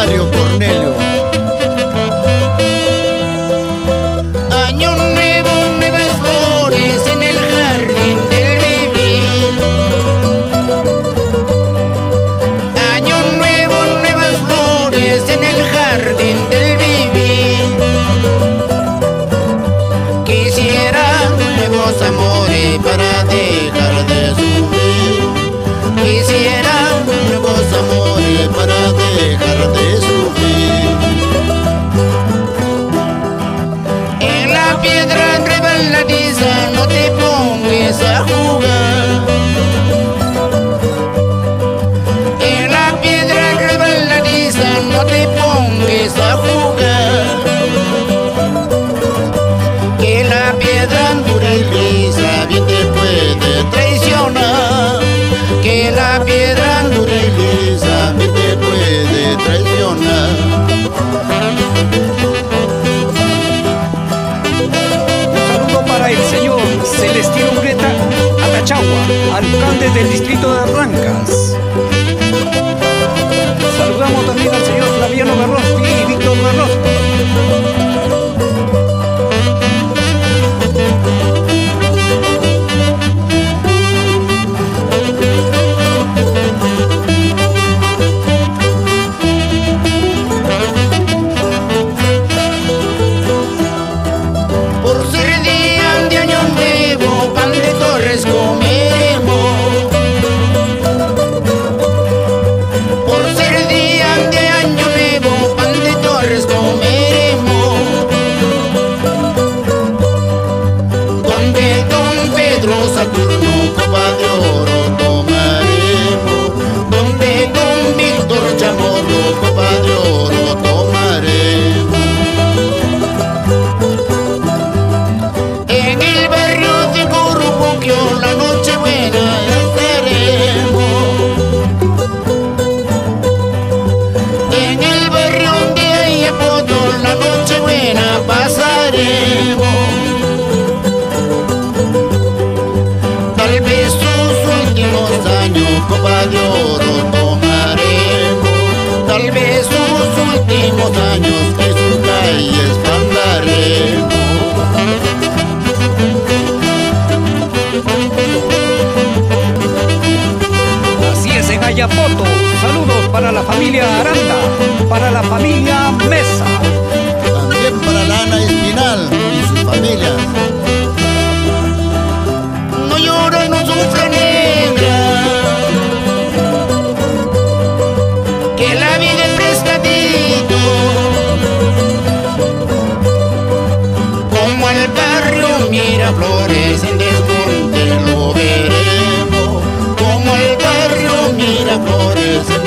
Mario Cornelio. Año nuevo, nuevas flores en el jardín del vivir. Año nuevo, nuevas flores en el jardín del vivir. Quisiera nuevos amores para dejar de sufrir. Quisiera nuevos amores para dejar de sufrir. En la piedra resbaladiza no te pongas a jugar. En la piedra resbaladiza no te pongas a jugar. Que la piedra dura y lisa bien te puede traicionar. Que la piedra dura y lisa bien te puede traicionar. Un saludo para el señor Celestino Ureta Atachagua, alcalde del distrito de Rancas. Saludamos también al señor Flaviano Berrosti y Víctor Berrosti. Por ser día de año nuevo, pan de Torres comeremos. Por ser día de año nuevo, pan de Torres comeremos. Donde don Pedro Saturno copa de oro tomaremos. Donde don Víctor Chamorro copa de oro tomaremos. En el barrio de Corupuquio la noche buena estaremos. En el barrio de Ayapoto la noche buena pasaremos. Tal vez sus últimos años copa de oro tomaremos. Tal vez sus últimos años que sus calles andaremos. Así es, en Ayapoto. Saludos para la familia Aranda, para la familia Mesa. También para la Ana Espinal y sus familias. No llora, no sufre, negra, que la vida es prestadito. Como el barrio Miraflores en desmonte lo veremos. Como el barrio Miraflores en